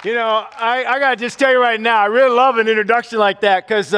I got to just tell you right now, I really love an introduction like that because,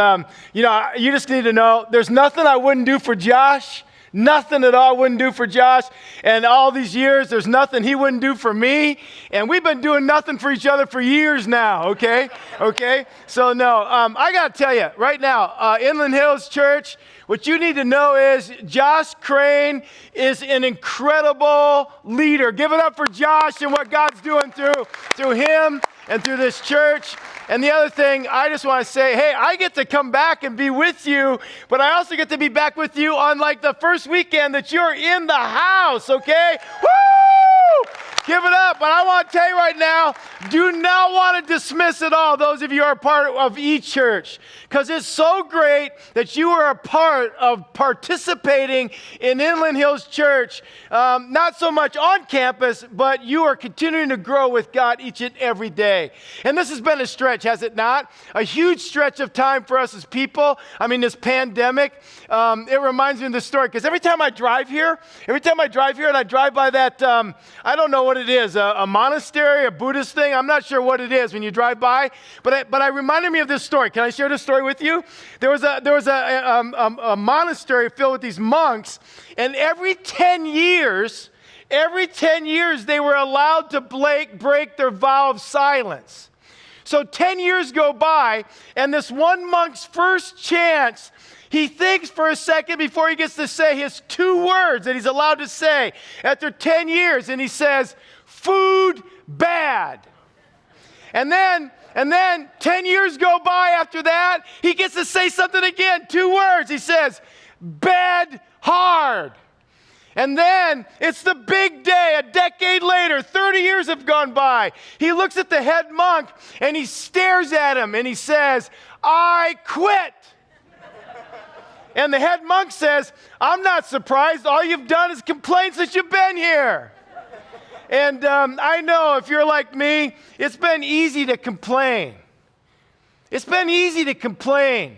you just need to know there's nothing I wouldn't do for Josh. Nothing at all I wouldn't do for Josh. And all these years, there's nothing he wouldn't do for me. And we've been doing nothing for each other for years now, okay? Okay? So, no, I got to tell you, right now, Inland Hills Church, what you need to know is Josh Crane is an incredible leader. Give it up for Josh and what God's doing through him and through this church. And the other thing, I just want to say, hey, I get to come back and be with you, but I also get to be back with you on like the first weekend that you're in the house, okay? Woo! Give it up. But I want to tell you right now, do not want to dismiss at all those of you who are part of each church, because it's so great that you are a part of participating in Inland Hills Church, not so much on campus, but you are continuing to grow with God each and every day. And this has been a stretch, has it not? A huge stretch of time for us as people. I mean, this pandemic, it reminds me of this story, because every time I drive here and I drive by that, I don't know what it is, a monastery, a Buddhist thing. I'm not sure what it is when you drive by, but it reminded me of this story. Can I share this story with you? There was a monastery filled with these monks, and every 10 years, they were allowed to break their vow of silence. So 10 years go by, and this one monk's first chance, he thinks for a second before he gets to say his 2 words that he's allowed to say after 10 years, and he says, "Food bad." And then 10 years go by after that, he gets to say something again, 2 words. He says, "Bed hard." And then it's the big day, a decade later, 30 years have gone by. He looks at the head monk and he stares at him and he says, "I quit." And the head monk says, "I'm not surprised. All you've done is complain since you've been here." And I know if you're like me, it's been easy to complain. It's been easy to complain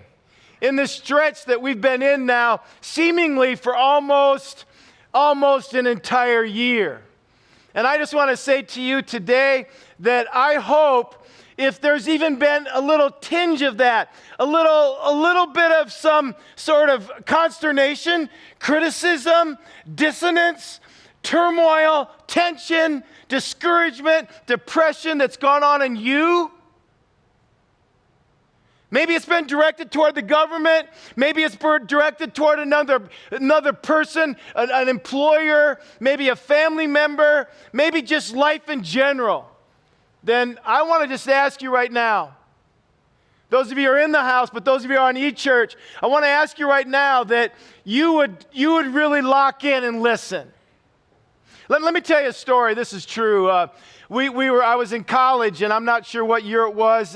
in this stretch that we've been in now, seemingly for almost an entire year. And I just want to say to you today that I hope if there's even been a little tinge of that, a little bit of some sort of consternation, criticism, dissonance, turmoil, tension, discouragement, depression that's gone on in you. Maybe it's been directed toward the government. Maybe it's been directed toward another person, an employer, maybe a family member, maybe just life in general. Then I want to just ask you right now, those of you who are in the house, but those of you who are on eChurch, I want to ask you right now that you would really lock in and listen. Let me tell you a story. This is true. I was in college, and I'm not sure what year it was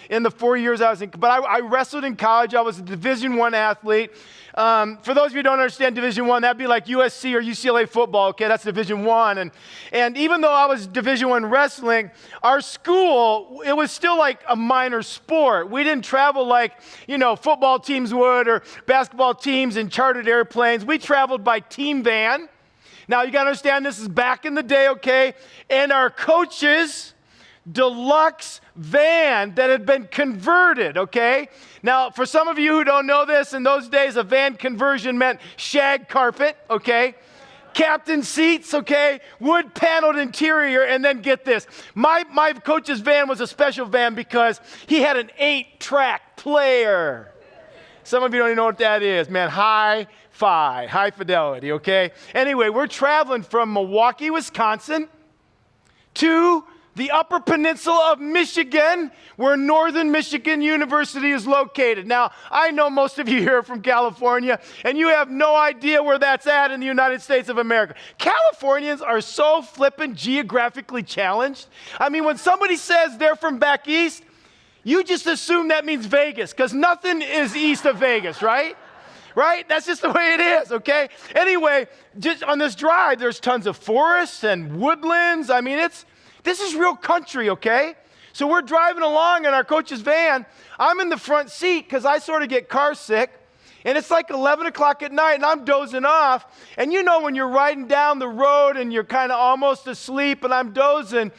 in the 4 years I was in, but I wrestled in college. I was a Division I athlete. For those of you who don't understand Division I, that'd be like USC or UCLA football. Okay, that's Division I. And even though I was Division I wrestling, our school, it was still like a minor sport. We didn't travel like, football teams would or basketball teams in chartered airplanes. We traveled by team van. Now, you got to understand, this is back in the day, okay? And our coach's deluxe van that had been converted, okay? Now, for some of you who don't know this, in those days, a van conversion meant shag carpet, okay? Captain seats, okay? Wood paneled interior, and then get this. My coach's van was a special van because he had an 8-track player. Some of you don't even know what that is, man. High fidelity, okay? Anyway, we're traveling from Milwaukee, Wisconsin to the Upper Peninsula of Michigan, where Northern Michigan University is located. Now, I know most of you here are from California, and you have no idea where that's at in the United States of America. Californians are so flippin' geographically challenged. I mean, when somebody says they're from back east, you just assume that means Vegas, because nothing is east of Vegas, right? Right? That's just the way it is, okay? Anyway, just on this drive, there's tons of forests and woodlands. I mean, this is real country, okay? So we're driving along in our coach's van. I'm in the front seat because I sort of get car sick. And it's like 11 o'clock at night, and I'm dozing off. And you know when you're riding down the road and you're kind of almost asleep, and I'm dozing,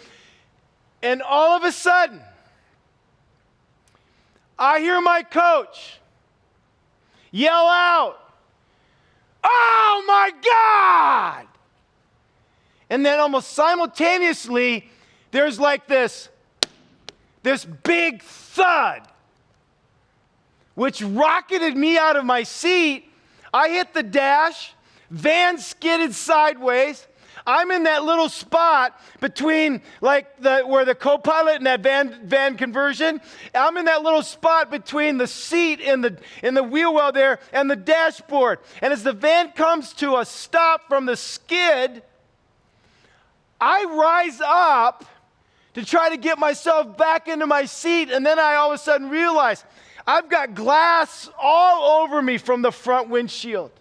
And all of a sudden, I hear my coach yell out, "Oh my God!" And then almost simultaneously, there's like this big thud, which rocketed me out of my seat. I hit the dash, van skidded sideways. I'm in that little spot between where the co-pilot and that van conversion. I'm in that little spot between the seat and the wheel well there and the dashboard. And as the van comes to a stop from the skid, I rise up to try to get myself back into my seat, and then I all of a sudden realize I've got glass all over me from the front windshield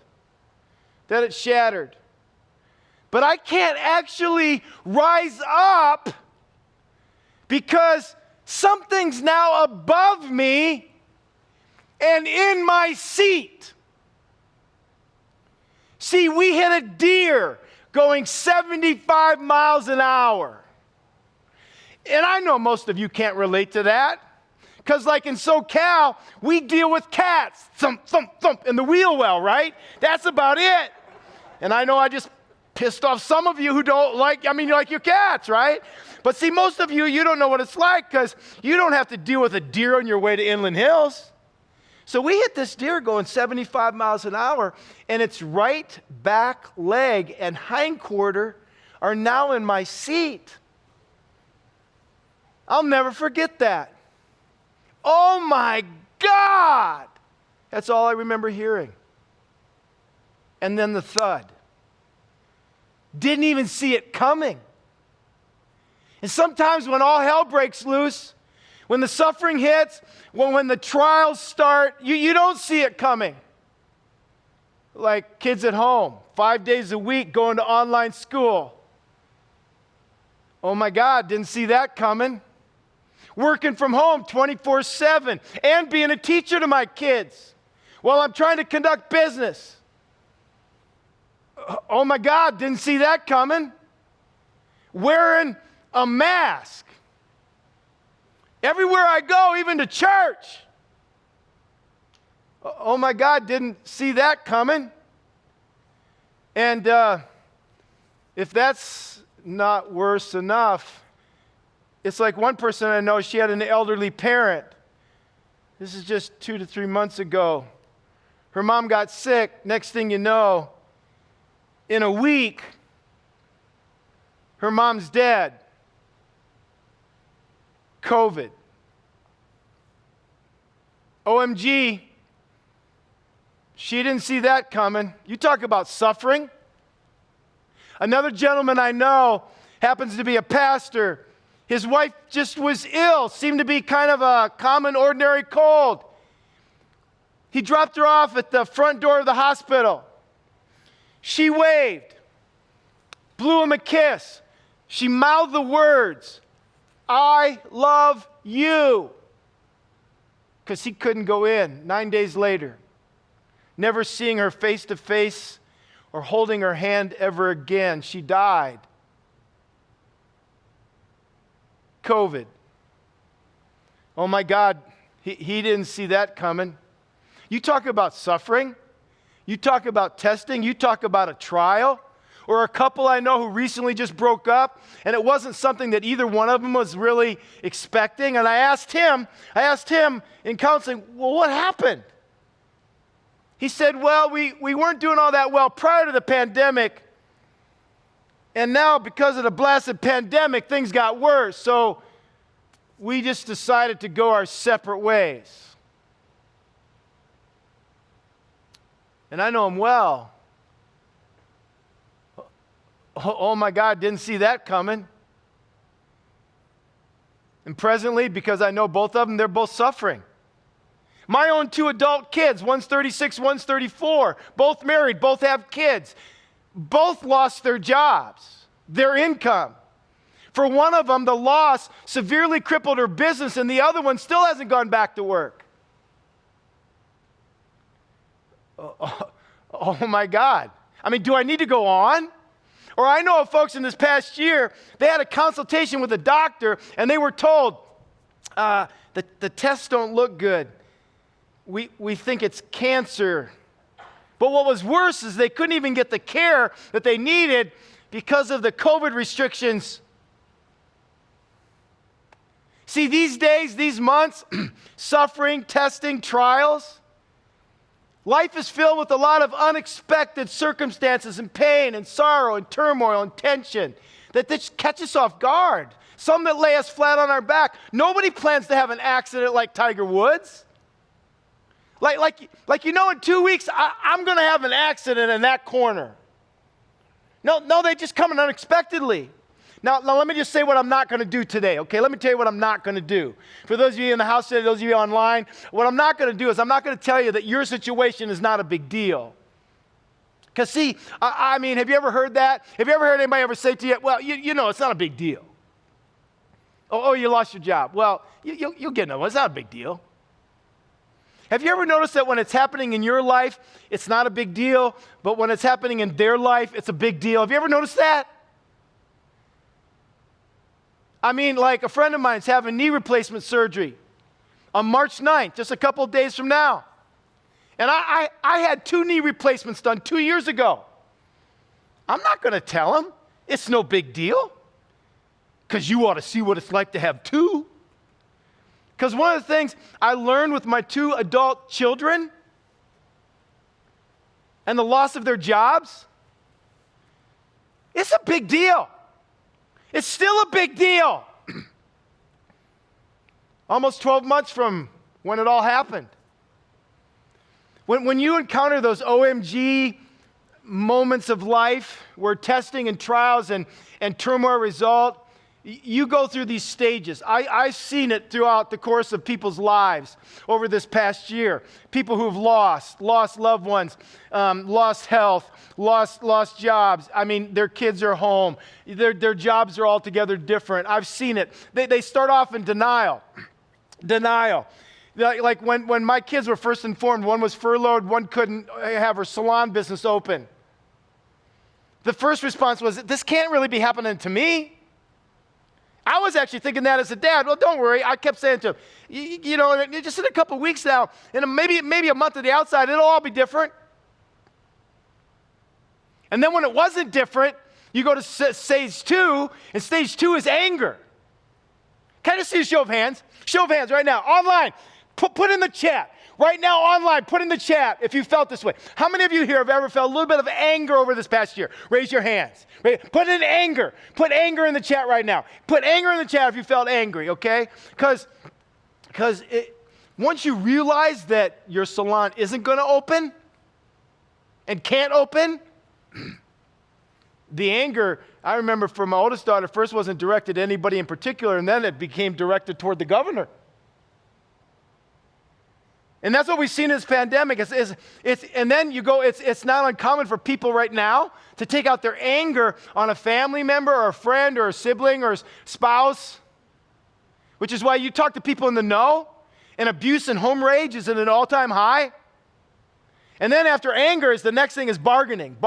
that it shattered. But I can't actually rise up because something's now above me and in my seat. See, we hit a deer going 75 miles an hour. And I know most of you can't relate to that. Because like in SoCal, we deal with cats. Thump, thump, thump in the wheel well, right? That's about it. And I know I just pissed off some of you who don't like your cats, right? But see, most of you don't know what it's like because you don't have to deal with a deer on your way to Inland Hills. So we hit this deer going 75 miles an hour, and its right back leg and hind quarter are now in my seat. I'll never forget that. Oh my God! That's all I remember hearing. And then the thud. Didn't even see it coming. And sometimes when all hell breaks loose, when the suffering hits, when the trials start, you don't see it coming. Like kids at home, 5 days a week going to online school. Oh my God, didn't see that coming. Working from home 24/7 and being a teacher to my kids while I'm trying to conduct business. Oh my God, didn't see that coming. Wearing a mask. Everywhere I go, even to church. Oh my God, didn't see that coming. And if that's not worse enough, it's like one person I know, she had an elderly parent. This is just 2 to 3 months ago. Her mom got sick. Next thing you know, in a week, her mom's dead. COVID. OMG. She didn't see that coming. You talk about suffering. Another gentleman I know happens to be a pastor. His wife just was ill, seemed to be kind of a common, ordinary cold. He dropped her off at the front door of the hospital. She waved, blew him a kiss. She mouthed the words, "I love you," because he couldn't go in. 9 days later, never seeing her face to face or holding her hand ever again, she died. COVID. Oh my God, he didn't see that coming. You talk about suffering. You talk about testing. You talk about a trial. Or a couple I know who recently just broke up, and it wasn't something that either one of them was really expecting. And I asked him in counseling, well, what happened? He said, well, we weren't doing all that well prior to the pandemic. And now, because of the blasted pandemic, things got worse. So we just decided to go our separate ways. And I know him well. Oh my God, didn't see that coming. And presently, because I know both of them, they're both suffering. My own 2 adult kids, one's 36, one's 34, both married, both have kids. Both lost their jobs, their income. For one of them, the loss severely crippled her business, and the other one still hasn't gone back to work. Oh my God. I mean, do I need to go on? Or I know of folks in this past year, they had a consultation with a doctor, and they were told, the tests don't look good. We think it's cancer. But what was worse is they couldn't even get the care that they needed because of the COVID restrictions. See, these days, these months, suffering, testing, trials, life is filled with a lot of unexpected circumstances and pain and sorrow and turmoil and tension that just catch us off guard. Some that lay us flat on our back. Nobody plans to have an accident like Tiger Woods. Like in 2 weeks, I'm going to have an accident in that corner. No, they just come in unexpectedly. Now, let me just say what I'm not going to do today, okay? Let me tell you what I'm not going to do. For those of you in the house today, those of you online, what I'm not going to do is I'm not going to tell you that your situation is not a big deal. Because see, I mean, have you ever heard that? Have you ever heard anybody ever say to you, well, you know, it's not a big deal. Oh, you lost your job. Well, you'll get another one. It's not a big deal. Have you ever noticed that when it's happening in your life, it's not a big deal, but when it's happening in their life, it's a big deal? Have you ever noticed that? I mean, like a friend of mine is having knee replacement surgery on March 9th, just a couple of days from now. And I had 2 knee replacements done 2 years ago. I'm not going to tell him it's no big deal, because you ought to see what it's like to have 2. Because one of the things I learned with my 2 adult children and the loss of their jobs, it's a big deal. It's still a big deal. Almost 12 months from when it all happened. When you encounter those OMG moments of life where testing and trials and turmoil result, you go through these stages. I've seen it throughout the course of people's lives over this past year. People who've lost loved ones, lost health, lost jobs. I mean, their kids are home. Their jobs are altogether different. I've seen it. They start off in denial. Like when my kids were first informed, one was furloughed, one couldn't have her salon business open. The first response was, this can't really be happening to me. I was actually thinking that as a dad. Well, don't worry. I kept saying to him, you know, just in a couple of weeks now, and maybe a month of the outside, it'll all be different. And then when it wasn't different, you go to stage 2, and stage 2 is anger. Can I just see a show of hands? Show of hands right now, online. Put in the chat. Right now, online, put in the chat if you felt this way. How many of you here have ever felt a little bit of anger over this past year? Raise your hands. Put in anger. Put anger in the chat right now. Put anger in the chat if you felt angry, okay? Because once you realize that your salon isn't going to open and can't open, the anger, I remember for my oldest daughter, first wasn't directed at anybody in particular, and then it became directed toward the governor. And that's what we've seen in this pandemic. And then you go, it's not uncommon for people right now to take out their anger on a family member or a friend or a sibling or a spouse, which is why you talk to people in the know, and abuse and home rage is at an all-time high. And then after anger, the next thing is bargaining.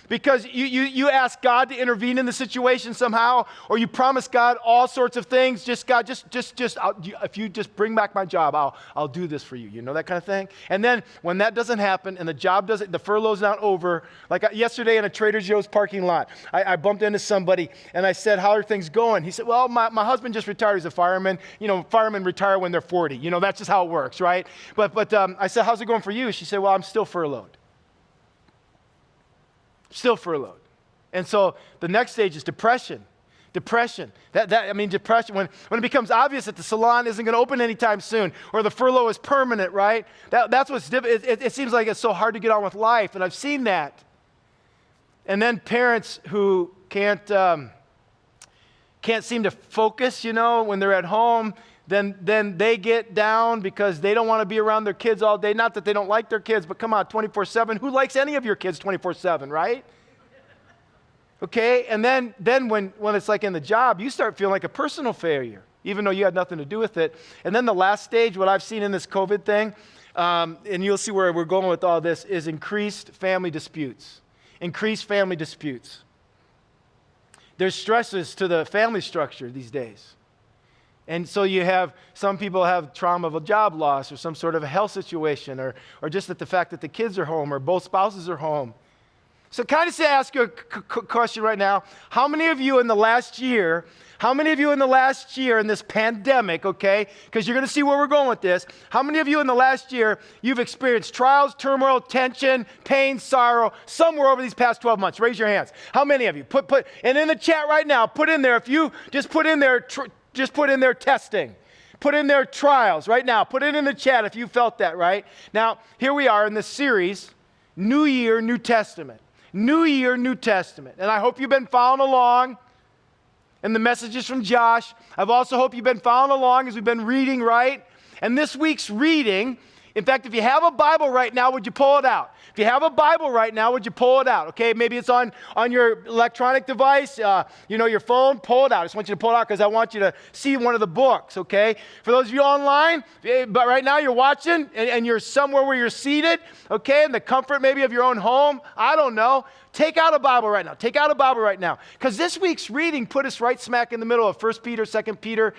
Because you ask God to intervene in the situation somehow, or you promise God all sorts of things. God, if you just bring back my job, I'll do this for you. You know, that kind of thing. And then when that doesn't happen and the furlough's not over, like yesterday in a Trader Joe's parking lot, I bumped into somebody and I said, how are things going? He said, well, my husband just retired as a fireman. You know, firemen retire when they're 40. You know, that's just how it works, right? But I said, how's it going for you? She said, well, I'm still furloughed. Still furloughed. And so the next stage is depression. Depression. Depression, when it becomes obvious that the salon isn't going to open anytime soon, or the furlough is permanent, right? That's what's it seems like it's so hard to get on with life, and I've seen that. And then parents who can't seem to focus, you know, when they're at home, then they get down because they don't want to be around their kids all day. Not that they don't like their kids, but come on, 24/7. Who likes any of your kids 24/7, right? Okay, and then when it's like in the job, you start feeling like a personal failure, even though you had nothing to do with it. And then the last stage, what I've seen in this COVID thing, and you'll see where we're going with all this, is increased family disputes. Increased family disputes. There's stresses to the family structure these days. And so you have, some people have trauma of a job loss or some sort of a health situation or just that the fact that the kids are home or both spouses are home. So kind of ask you a question right now. How many of you in the last year in this pandemic, okay, because you're going to see where we're going with this, how many of you in the last year, you've experienced trials, turmoil, tension, pain, sorrow, somewhere over these past 12 months? Raise your hands. How many of you? And in the chat right now, put in there, if you just put in there testing. Put in there trials right now. Put it in the chat if you felt that, right? Now, here we are in this series, New Year, New Testament. New Year, New Testament. And I hope you've been following along in the messages from Josh. I've also hope you've been following along as we've been reading, right? And this week's reading, in fact, if you have a Bible right now, would you pull it out? If you have a Bible right now, would you pull it out? Okay, maybe it's on your electronic device, your phone, pull it out. I just want you to pull it out because I want you to see one of the books, okay? For those of you online, but right now you're watching and you're somewhere where you're seated, okay, in the comfort maybe of your own home, I don't know. Take out a Bible right now. Take out a Bible right now. Because this week's reading put us right smack in the middle of 1 Peter, 2 Peter,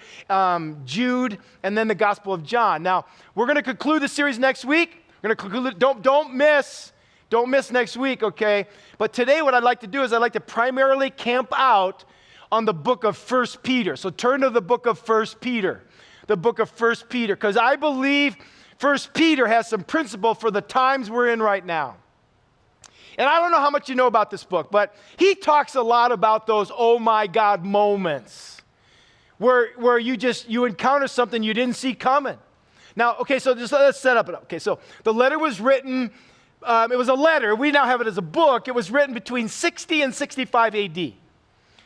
Jude, and then the Gospel of John. Now, we're going to conclude the series next week. We're going to conclude it. Don't miss next week, okay? But today what I'd like to do is I'd like to primarily camp out on the book of 1 Peter. So turn to the book of 1 Peter. The book of 1 Peter. Because I believe 1 Peter has some principle for the times we're in right now. And I don't know how much you know about this book, but he talks a lot about those oh my God moments where you encounter something you didn't see coming. Now, okay, so just let's set up it up. Okay, so the letter was written, it was a letter. We now have it as a book. It was written between 60 and 65 AD.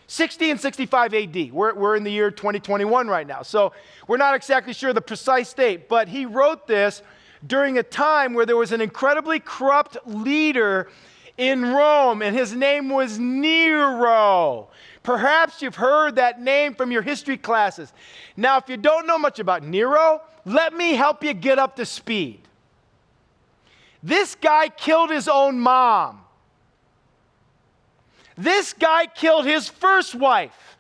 60 and 65 AD. We're in the year 2021 right now. So we're not exactly sure the precise date, but he wrote this during a time where there was an incredibly corrupt leader in Rome, and his name was Nero. Perhaps you've heard that name from your history classes. Now, if you don't know much about Nero, let me help you get up to speed. This guy killed his own mom. This guy killed his first wife.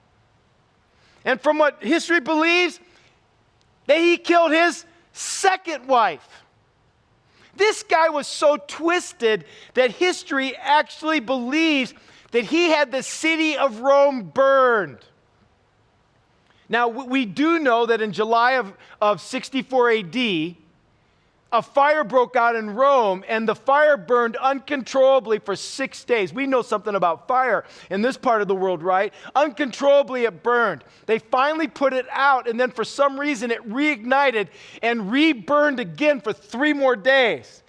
And from what history believes, that he killed his second wife. This guy was so twisted that history actually believes that he had the city of Rome burned. Now, we do know that in July of 64 AD, a fire broke out in Rome, and the fire burned uncontrollably for 6 days. We know something about fire in this part of the world, right? Uncontrollably it burned. They finally put it out, and then for some reason it reignited and reburned again for 3 more days.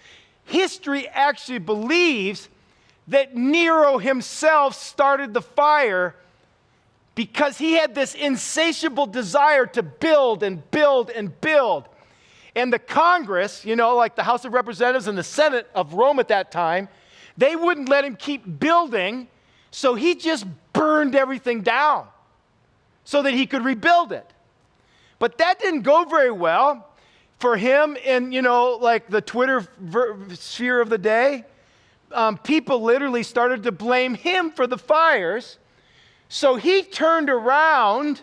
History actually believes that Nero himself started the fire because he had this insatiable desire to build and build and build. And the Congress, like the House of Representatives and the Senate of Rome at that time, they wouldn't let him keep building, so he just burned everything down so that he could rebuild it. But that didn't go very well for him in, like the Twitter sphere of the day. People literally started to blame him for the fires. So he turned around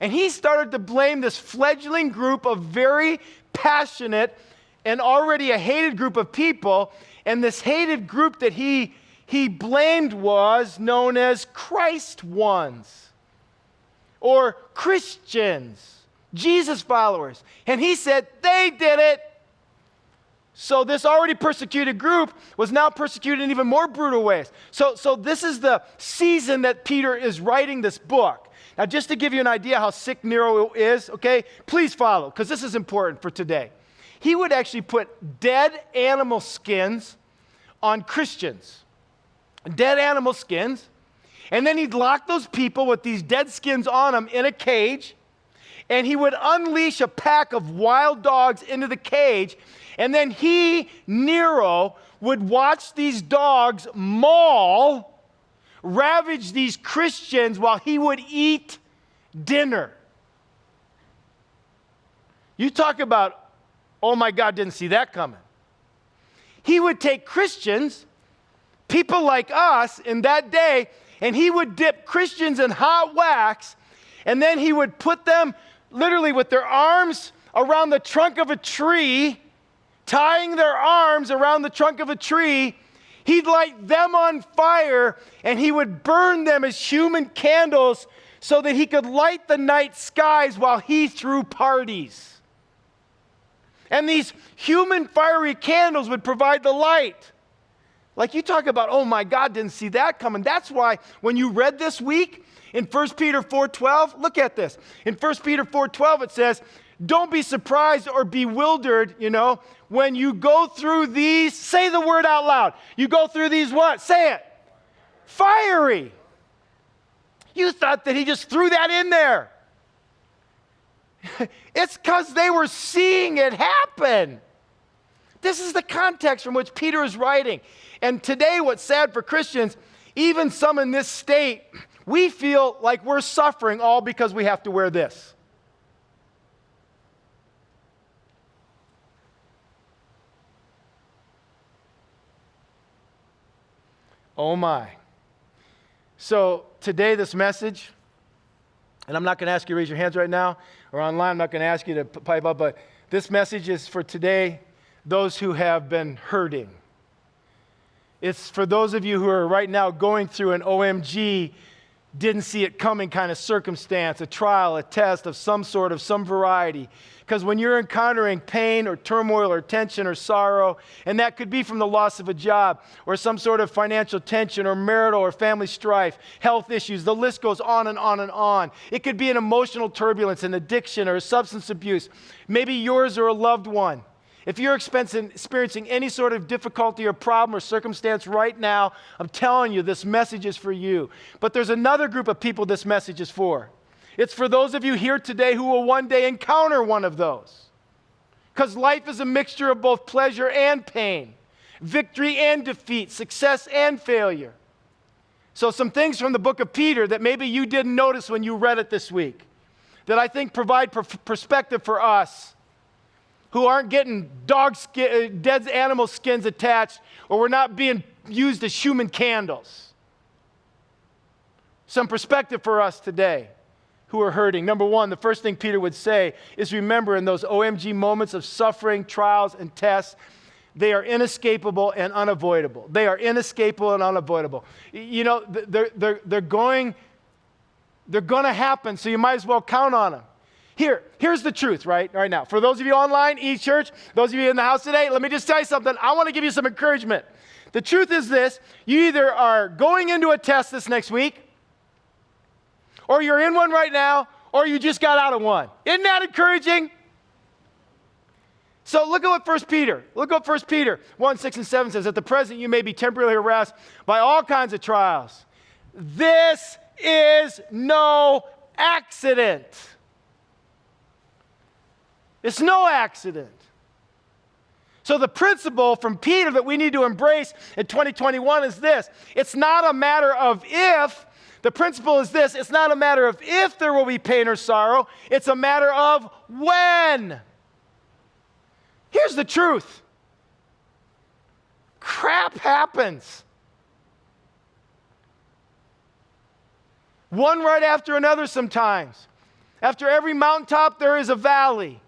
and he started to blame this fledgling group of very passionate and already a hated group of people. And this hated group that he blamed was known as Christ ones or Christians, Jesus followers. And he said they did it. So this already persecuted group was now persecuted in even more brutal ways. So this is the season that Peter is writing this book. Now, just to give you an idea how sick Nero is, okay, please follow, because this is important for today. He would actually put dead animal skins on Christians. Dead animal skins. And then he'd lock those people with these dead skins on them in a cage. And he would unleash a pack of wild dogs into the cage. And then Nero, would watch these dogs maul, ravage these Christians while he would eat dinner. You talk about, oh my God, didn't see that coming. He would take Christians, people like us in that day, and he would dip Christians in hot wax, and then he would put them literally with their arms around the trunk of a tree, tying their arms around the trunk of a tree. He'd light them on fire, and he would burn them as human candles so that he could light the night skies while he threw parties. And these human fiery candles would provide the light. Like, you talk about, oh my God, didn't see that coming. That's why when you read this week in 1 Peter 4:12, look at this. In 1 Peter 4:12 it says, don't be surprised or bewildered, when you go through these, say the word out loud. You go through these what? Say it. Fiery. You thought that he just threw that in there. It's because they were seeing it happen. This is the context from which Peter is writing. And today, what's sad for Christians, even some in this state, we feel like we're suffering all because we have to wear this. Oh my. So today, this message, and I'm not going to ask you to raise your hands right now, or online, I'm not going to ask you to pipe up, but this message is for today, those who have been hurting. It's for those of you who are right now going through an OMG, didn't see it coming kind of circumstance, a trial, a test of some sort, of some variety. Because when you're encountering pain or turmoil or tension or sorrow, and that could be from the loss of a job or some sort of financial tension or marital or family strife, health issues, the list goes on and on and on. It could be an emotional turbulence, an addiction or a substance abuse, maybe yours or a loved one. If you're experiencing any sort of difficulty or problem or circumstance right now, I'm telling you, this message is for you. But there's another group of people this message is for. It's for those of you here today who will one day encounter one of those. Because life is a mixture of both pleasure and pain, victory and defeat, success and failure. So some things from the book of Peter that maybe you didn't notice when you read it this week, that I think provide perspective for us who aren't getting dead animal skins attached, or we're not being used as human candles. Some perspective for us today who are hurting. Number one, the first thing Peter would say is remember in those OMG moments of suffering, trials, and tests, they are inescapable and unavoidable. They are inescapable and unavoidable. They're going to happen, so you might as well count on them. Here's the truth right now. For those of you online, e-church, those of you in the house today, let me just tell you something. I want to give you some encouragement. The truth is this: you either are going into a test this next week, or you're in one right now, or you just got out of one. Isn't that encouraging? So look at what 1 Peter 1, 6, and 7 says. At the present you may be temporarily harassed by all kinds of trials. This is no accident. It's no accident. So the principle from Peter that we need to embrace in 2021 is this. It's not a matter of if. The principle is this. It's not a matter of if there will be pain or sorrow. It's a matter of when. Here's the truth. Crap happens. One right after another sometimes. After every mountaintop, there is a valley.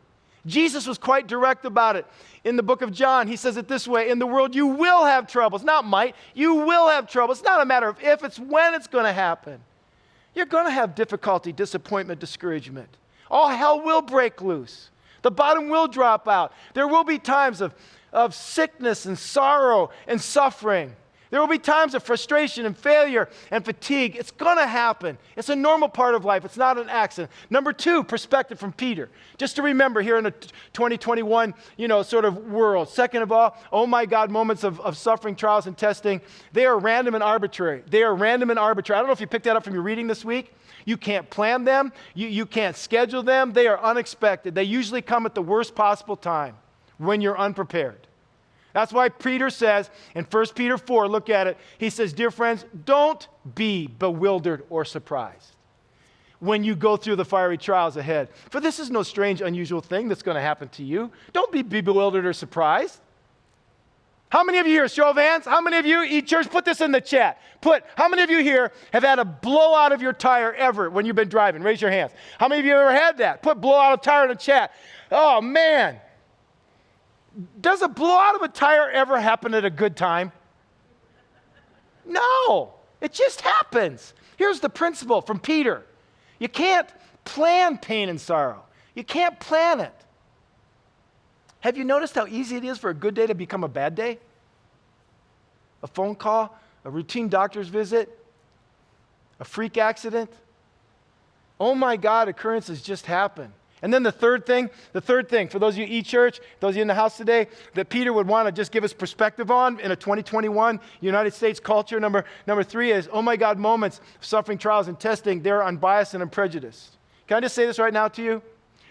Jesus was quite direct about it. In the book of John, he says it this way: in the world you will have troubles, not might. You will have trouble. It's not a matter of if, it's when it's going to happen. You're going to have difficulty, disappointment, discouragement. All hell will break loose. The bottom will drop out. There will be times of sickness and sorrow and suffering. There will be times of frustration and failure and fatigue. It's going to happen. It's a normal part of life. It's not an accident. Number two, perspective from Peter. Just to remember here in a 2021, sort of world. Second of all, oh my God, moments of suffering, trials, and testing, they are random and arbitrary. They are random and arbitrary. I don't know if you picked that up from your reading this week. You can't plan them. You can't schedule them. They are unexpected. They usually come at the worst possible time when you're unprepared. That's why Peter says in 1 Peter 4, look at it. He says, dear friends, don't be bewildered or surprised when you go through the fiery trials ahead. For this is no strange, unusual thing that's going to happen to you. Don't be bewildered or surprised. How many of you here, show of hands, how many of you, church, put this in the chat. How many of you here have had a blowout of your tire ever when you've been driving? Raise your hands. How many of you have ever had that? Put blowout of tire in the chat. Oh, man. Does a blowout of a tire ever happen at a good time? No. It just happens. Here's the principle from Peter. You can't plan pain and sorrow. You can't plan it. Have you noticed how easy it is for a good day to become a bad day? A phone call, a routine doctor's visit, a freak accident. Oh my God, occurrences just happen. And then the third thing, for those of you e-church, those of you in the house today, that Peter would want to just give us perspective on in a 2021 United States culture. Number 3 is, oh my God, moments of suffering, trials, and testing, they're unbiased and unprejudiced. Can I just say this right now to you?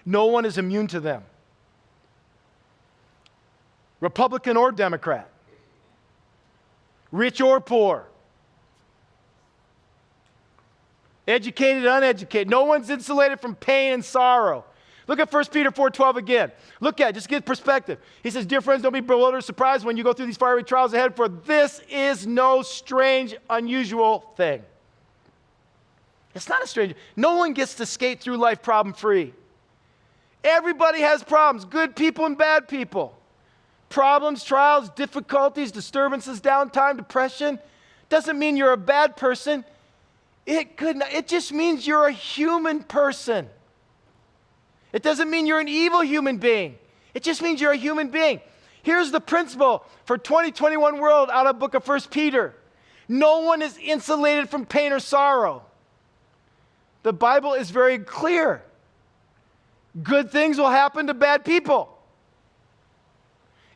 No one is immune to them. Republican or Democrat, rich or poor, educated, uneducated. No one's insulated from pain and sorrow. Look at 1 Peter 4:12 again. Look at it, just get perspective. He says, dear friends, don't be bewildered or surprised when you go through these fiery trials ahead, for this is no strange, unusual thing. It's not a strange. No one gets to skate through life problem-free. Everybody has problems, good people and bad people. Problems, trials, difficulties, disturbances, downtime, depression. Doesn't mean you're a bad person. It just means you're a human person. It doesn't mean you're an evil human being. It just means you're a human being. Here's the principle for 2021 world out of the book of 1 Peter. No one is insulated from pain or sorrow. The Bible is very clear. Good things will happen to bad people.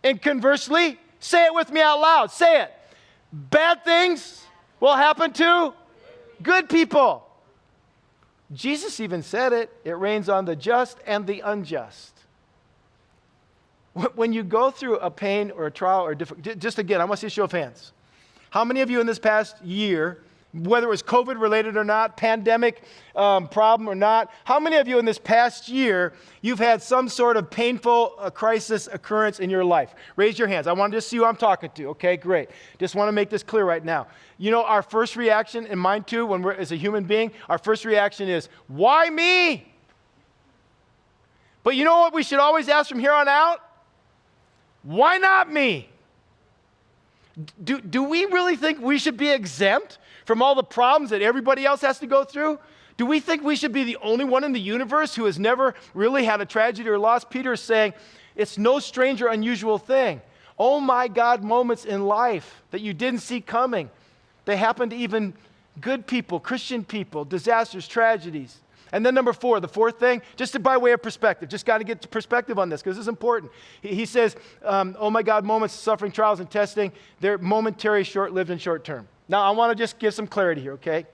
And conversely, say it with me out loud. Say it. Bad things will happen to good people. Jesus even said it. It rains on the just and the unjust. When you go through a pain or a trial or just again, I want to see a show of hands. How many of you in this past year, whether it was COVID related or not, pandemic problem or not, how many of you in this past year, you've had some sort of painful crisis occurrence in your life? Raise your hands. I want to just see who I'm talking to. Okay, great. Just want to make this clear right now. You know, our first reaction, and mine too, when we're as a human being, our first reaction is, why me? But you know what we should always ask from here on out? Why not me? Do we really think we should be exempt from all the problems that everybody else has to go through? Do we think we should be the only one in the universe who has never really had a tragedy or loss? Peter is saying it's no strange or unusual thing. Oh my God, moments in life that you didn't see coming. They happen to even good people, Christian people, disasters, tragedies. And then number 4, the fourth thing, just by way of perspective, just got to get perspective on this because this is important. He says, oh my God, moments of suffering, trials, and testing, they're momentary, short-lived, and short-term. Now, I want to just give some clarity here, okay?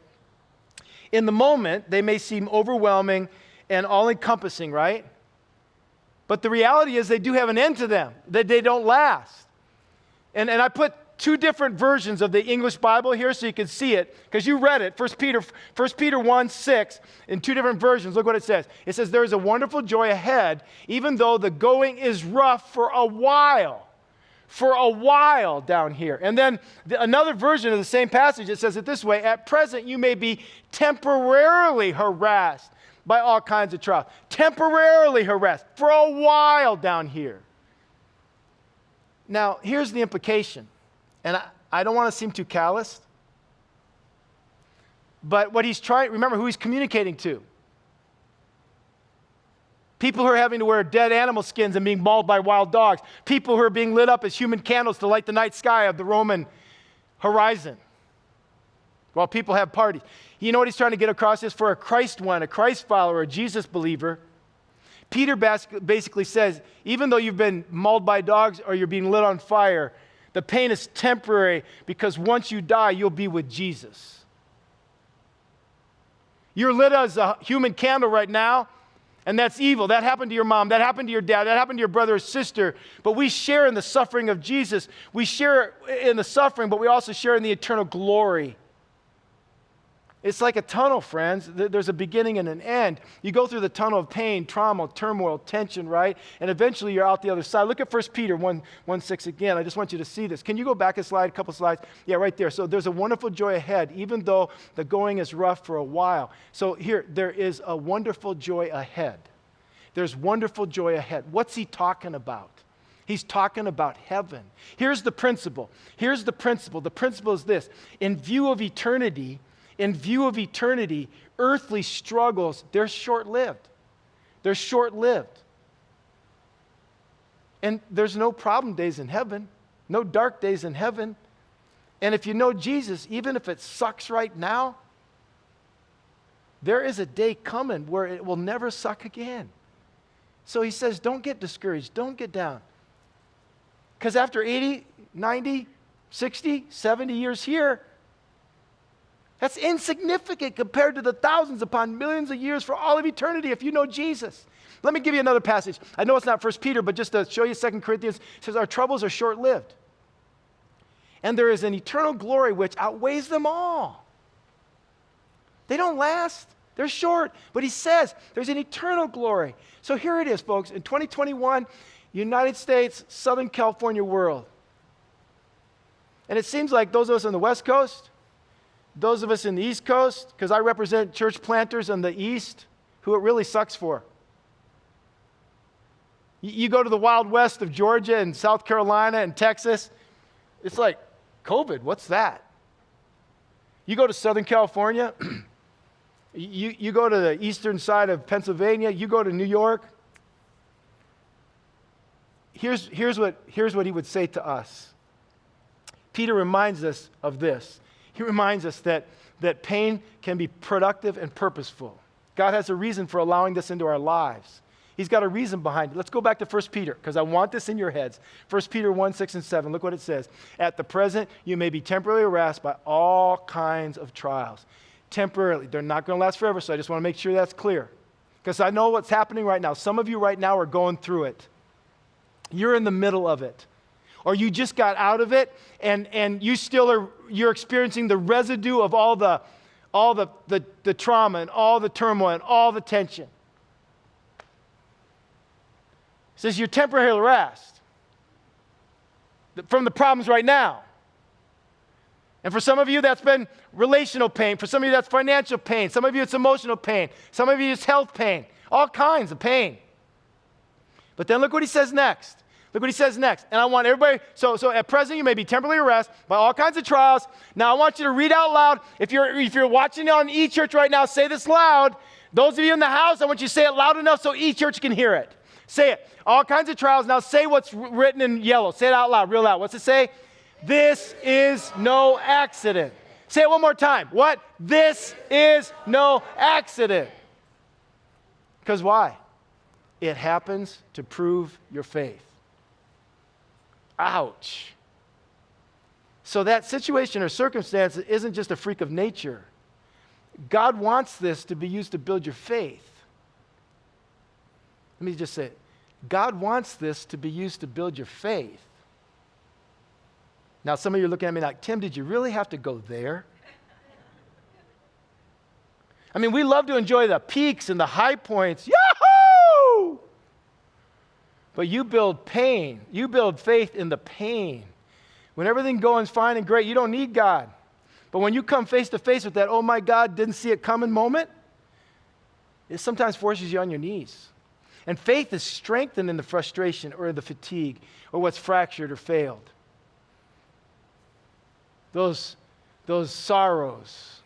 In the moment, they may seem overwhelming and all-encompassing, right? But the reality is they do have an end to them, that they don't last. And I put 2 different versions of the English Bible here so you can see it, because you read it, 1 Peter 1:6, in 2 different versions. Look what it says. It says, there is a wonderful joy ahead, even though the going is rough for a while. For a while down here. And then another version of the same passage, it says it this way, at present you may be temporarily harassed by all kinds of trials. Temporarily harassed for a while down here. Now, here's the implication. And I don't want to seem too calloused, but what he's trying, remember who he's communicating to. People who are having to wear dead animal skins and being mauled by wild dogs. People who are being lit up as human candles to light the night sky of the Roman horizon while people have parties. You know what he's trying to get across is for a Christ one, a Christ follower, a Jesus believer. Peter basically says, even though you've been mauled by dogs or you're being lit on fire, the pain is temporary because once you die, you'll be with Jesus. You're lit as a human candle right now, and that's evil. That happened to your mom. That happened to your dad. That happened to your brother or sister. But we share in the suffering of Jesus. We share in the suffering, but we also share in the eternal glory It's like a tunnel, friends. There's a beginning and an end. You go through the tunnel of pain, trauma, turmoil, tension, right? And eventually you're out the other side. Look at 1 Peter 1:6 again. I just want you to see this. Can you go back a slide, a couple slides? Yeah, right there. So there's a wonderful joy ahead, even though the going is rough for a while. So here, there is a wonderful joy ahead. There's wonderful joy ahead. What's he talking about? He's talking about heaven. Here's the principle. Here's the principle. The principle is this. In view of eternity, earthly struggles, they're short-lived. They're short-lived. And there's no problem days in heaven, no dark days in heaven. And if you know Jesus, even if it sucks right now, there is a day coming where it will never suck again. So he says, don't get discouraged. Don't get down. Because after 80, 90, 60, 70 years here, that's insignificant compared to the thousands upon millions of years for all of eternity if you know Jesus. Let me give you another passage. I know it's not 1 Peter, but just to show you 2 Corinthians, it says our troubles are short-lived. And there is an eternal glory which outweighs them all. They don't last. They're short. But he says there's an eternal glory. So here it is, folks. In 2021, United States, Southern California world. And it seems like those of us on the West Coast, those of us in the East Coast, because I represent church planters on the East, who it really sucks for. You go to the Wild West of Georgia and South Carolina and Texas, it's like, COVID, what's that? You go to Southern California, you go to the eastern side of Pennsylvania, you go to New York. Here's what he would say to us. Peter reminds us of this. He reminds us that pain can be productive and purposeful. God has a reason for allowing this into our lives. He's got a reason behind it. Let's go back to 1 Peter, because I want this in your heads. 1 Peter 1:6-7. Look what it says. At the present, you may be temporarily harassed by all kinds of trials. Temporarily. They're not going to last forever, so I just want to make sure that's clear. Because I know what's happening right now. Some of you right now are going through it. You're in the middle of it. Or you just got out of it, and you're experiencing the residue of all the trauma and all the turmoil and all the tension. It says you're temporarily harassed from the problems right now. And for some of you, that's been relational pain. For some of you, that's financial pain. Some of you, it's emotional pain. Some of you, it's health pain. All kinds of pain. But then look what he says next. Look what he says next. And I want everybody, so at present you may be temporarily harassed by all kinds of trials. Now I want you to read out loud. If you're watching on eChurch right now, say this loud. Those of you in the house, I want you to say it loud enough so eChurch can hear it. Say it. All kinds of trials. Now say what's written in yellow. Say it out loud, real loud. What's it say? This is no accident. Say it one more time. What? This is no accident. Because why? It happens to prove your faith. Ouch. So that situation or circumstance isn't just a freak of nature. God wants this to be used to build your faith. Let me just say it. God wants this to be used to build your faith. Now, some of you are looking at me like, Tim, did you really have to go there? I mean, we love to enjoy the peaks and the high points. Yahoo! But you build pain. You build faith in the pain. When everything going fine and great, you don't need God. But when you come face to face with that, oh my God, didn't see it coming moment, it sometimes forces you on your knees. And faith is strengthened in the frustration or the fatigue or what's fractured or failed. Those sorrows,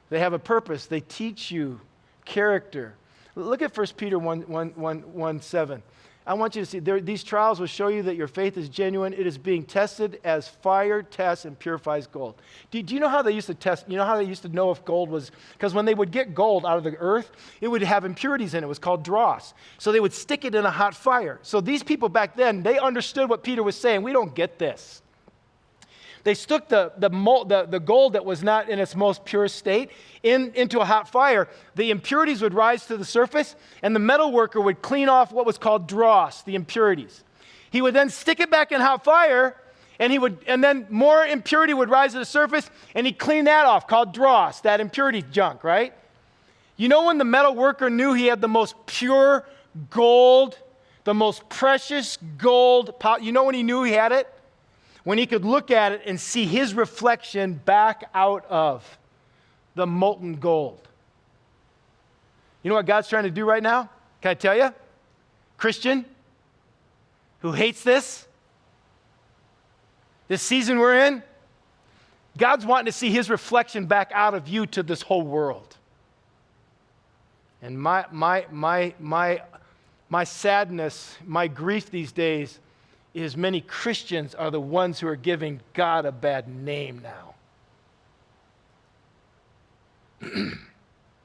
they have a purpose. They teach you character. Look at 1 Peter 1:7. I want you to see, these trials will show you that your faith is genuine. It is being tested as fire tests and purifies gold. Do you know how they used to test? You know how they used to know if gold was, because when they would get gold out of the earth, it would have impurities in it. It was called dross. So they would stick it in a hot fire. So these people back then, they understood what Peter was saying. We don't get this. They stuck the gold that was not in its most pure state into a hot fire. The impurities would rise to the surface, and the metal worker would clean off what was called dross, the impurities. He would then stick it back in hot fire, And then more impurity would rise to the surface, and he'd clean that off, called dross, that impurity junk, right? You know when the metal worker knew he had the most pure gold, the most precious gold, you know when he knew he had it? When he could look at it and see his reflection back out of the molten gold. You know what God's trying to do right now? Can I tell you? Christian who hates this season we're in, God's wanting to see his reflection back out of you to this whole world. And my sadness, my grief these days is many Christians are the ones who are giving God a bad name now.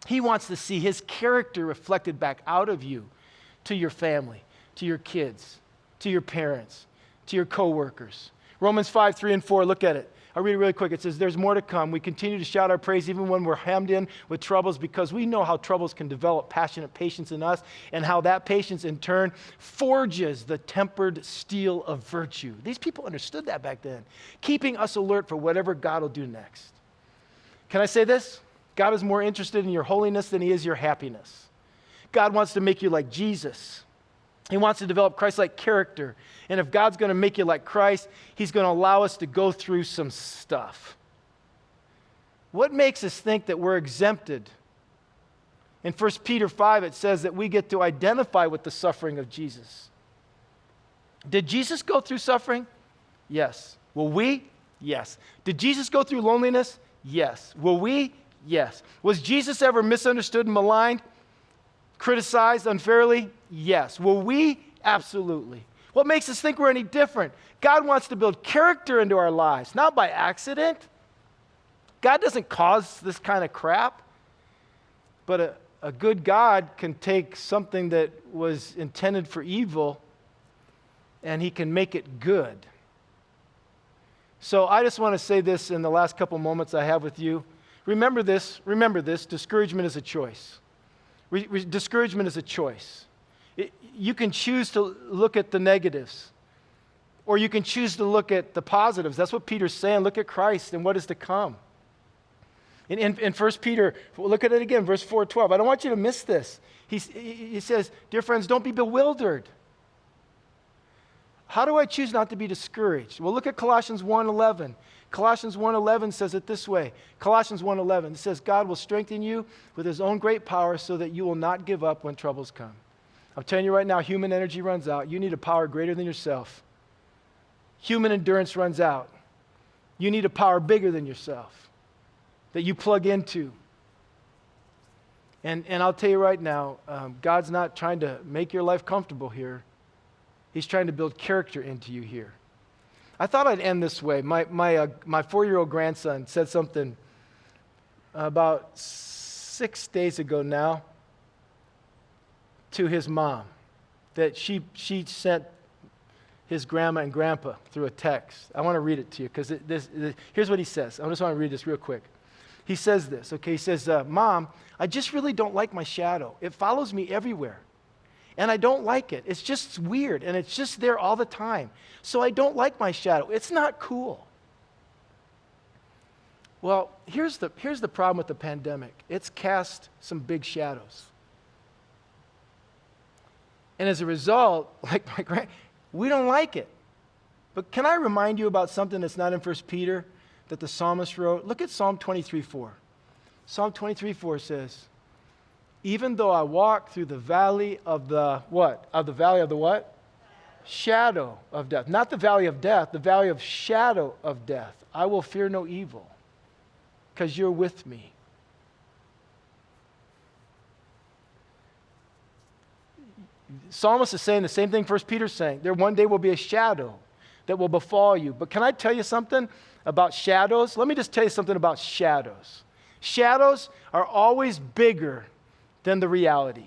He wants to see his character reflected back out of you to your family, to your kids, to your parents, to your coworkers. Romans 5, 3 and 4, look at it. I'll read it really quick. It says, there's more to come. We continue to shout our praise even when we're hemmed in with troubles because we know how troubles can develop passionate patience in us and how that patience in turn forges the tempered steel of virtue. These people understood that back then, keeping us alert for whatever God will do next. Can I say this? God is more interested in your holiness than he is your happiness. God wants to make you like Jesus. He wants to develop Christ-like character. And if God's going to make you like Christ, he's going to allow us to go through some stuff. What makes us think that we're exempted? In 1 Peter 5, it says that we get to identify with the suffering of Jesus. Did Jesus go through suffering? Yes. Will we? Yes. Did Jesus go through loneliness? Yes. Will we? Yes. Was Jesus ever misunderstood and maligned? Criticized unfairly? Yes. Will we? Absolutely. What makes us think we're any different? God wants to build character into our lives, not by accident. God doesn't cause this kind of crap, but a good God can take something that was intended for evil and he can make it good. So I just want to say this in the last couple moments I have with you. Remember this, discouragement is a choice. Discouragement is a choice. You can choose to look at the negatives, or you can choose to look at the positives. That's what Peter's saying. Look at Christ and what is to come. In 1 Peter, look at it again, verse 4:12. I don't want you to miss this. He says, dear friends, don't be bewildered. How do I choose not to be discouraged? Well, look at Colossians 1:11. Colossians 1:11 says it this way. Colossians 1:11, it says, God will strengthen you with his own great power so that you will not give up when troubles come. I'm telling you right now, human energy runs out. You need a power greater than yourself. Human endurance runs out. You need a power bigger than yourself that you plug into. And I'll tell you right now, God's not trying to make your life comfortable here. He's trying to build character into you here. I thought I'd end this way. My 4-year-old grandson said something about 6 days ago now to his mom that she sent his grandma and grandpa through a text. I want to read it to you because here's what he says. I just want to read this real quick. He says this, okay? He says, Mom, I just really don't like my shadow. It follows me everywhere. And I don't like it. It's just weird, and it's just there all the time. So I don't like my shadow. It's not cool. Well, here's the problem with the pandemic. It's cast some big shadows. And as a result, we don't like it. But can I remind you about something that's not in 1 Peter that the psalmist wrote? Look at Psalm 23:4. Psalm 23:4 says, even though I walk through the valley of the what? Of the valley of the what? Shadow of death. Not the valley of death, the valley of shadow of death. I will fear no evil because you're with me. Psalmist is saying the same thing 1 Peter's saying. There one day will be a shadow that will befall you. But can I tell you something about shadows? Let me just tell you something about shadows. Shadows are always bigger than the reality.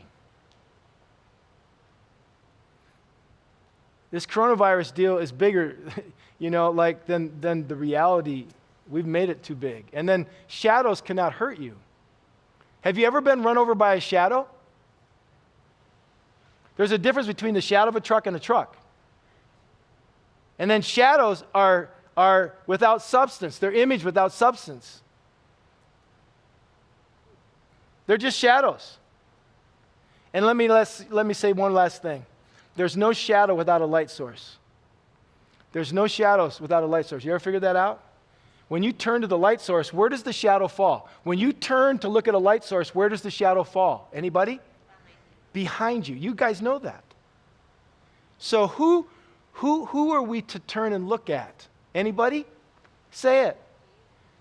This coronavirus deal is bigger, than the reality. We've made it too big. And then shadows cannot hurt you. Have you ever been run over by a shadow? There's a difference between the shadow of a truck and a truck. And then shadows are are without substance. They're image without substance. They're just shadows. And let me say one last thing. There's no shadow without a light source. There's no shadows without a light source. You ever figured that out? When you turn to the light source, where does the shadow fall? When you turn to look at a light source, where does the shadow fall? Anybody? Behind you. You guys know that. So who are we to turn and look at? Anybody? Say it.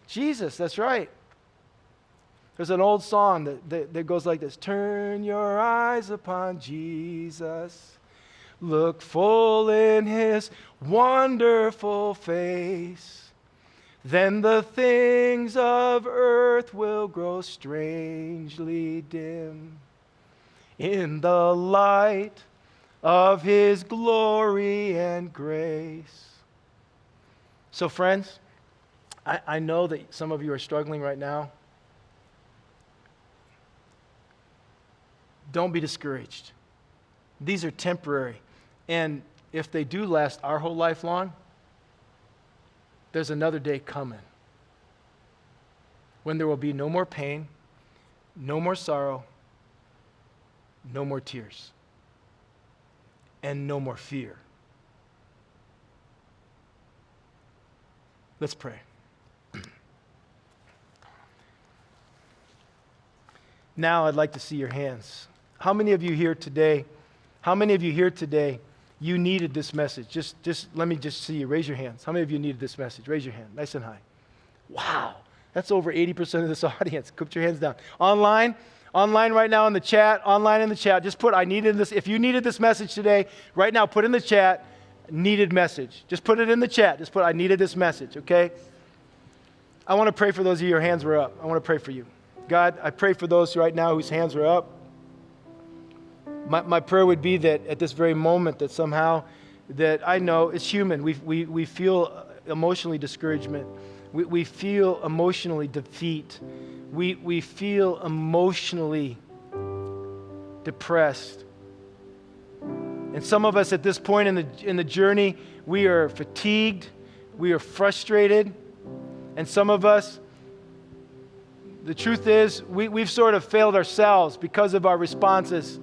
Jesus, that's right. There's an old song that goes like this. Turn your eyes upon Jesus. Look full in his wonderful face. Then the things of earth will grow strangely dim in the light of his glory and grace. So friends, I know that some of you are struggling right now. Don't be discouraged. These are temporary. And if they do last our whole life long, there's another day coming when there will be no more pain, no more sorrow, no more tears, and no more fear. Let's pray. Now I'd like to see your hands. How many of you here today, you needed this message? Just let me just see you. Raise your hands. How many of you needed this message? Raise your hand, nice and high. Wow, that's over 80% of this audience. Put your hands down. Online right now in the chat, just put, I needed this. If you needed this message today, right now, put in the chat, needed message. Just put it in the chat. Just put, I needed this message, okay? I want to pray for those of you, your hands were up. I want to pray for you. God, I pray for those right now whose hands are up. My prayer would be that at this very moment that somehow, that I know it's human. We feel emotionally discouragement. We feel emotionally defeat. We feel emotionally depressed. And some of us at this point in the journey, we are fatigued. We are frustrated. And some of us, the truth is, we've sort of failed ourselves because of our responses.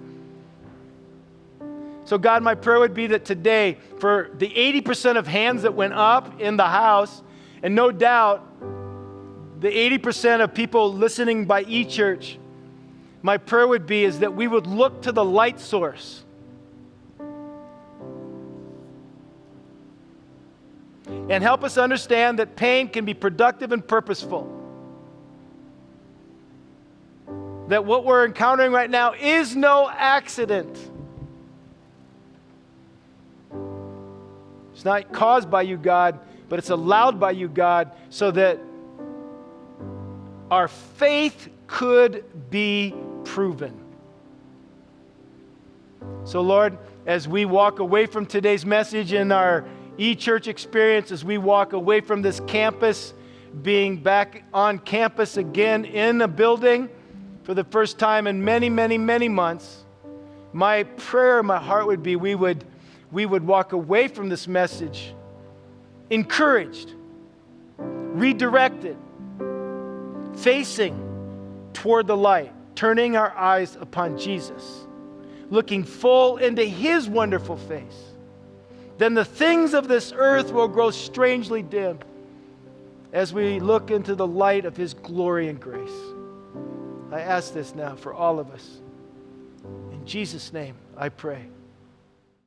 So God, my prayer would be that today, for the 80% of hands that went up in the house, and no doubt the 80% of people listening by e-church, my prayer would be is that we would look to the light source. And help us understand that pain can be productive and purposeful. That what we're encountering right now is no accident. It's not caused by you, God, but it's allowed by you, God, so that our faith could be proven. So, Lord, as we walk away from today's message in our e-church experience, as we walk away from this campus, being back on campus again in a building for the first time in many, many, many months, my prayer, my heart would be we would walk away from this message encouraged, redirected, facing toward the light, turning our eyes upon Jesus, looking full into his wonderful face. Then the things of this earth will grow strangely dim as we look into the light of his glory and grace. I ask this now for all of us. In Jesus' name, I pray.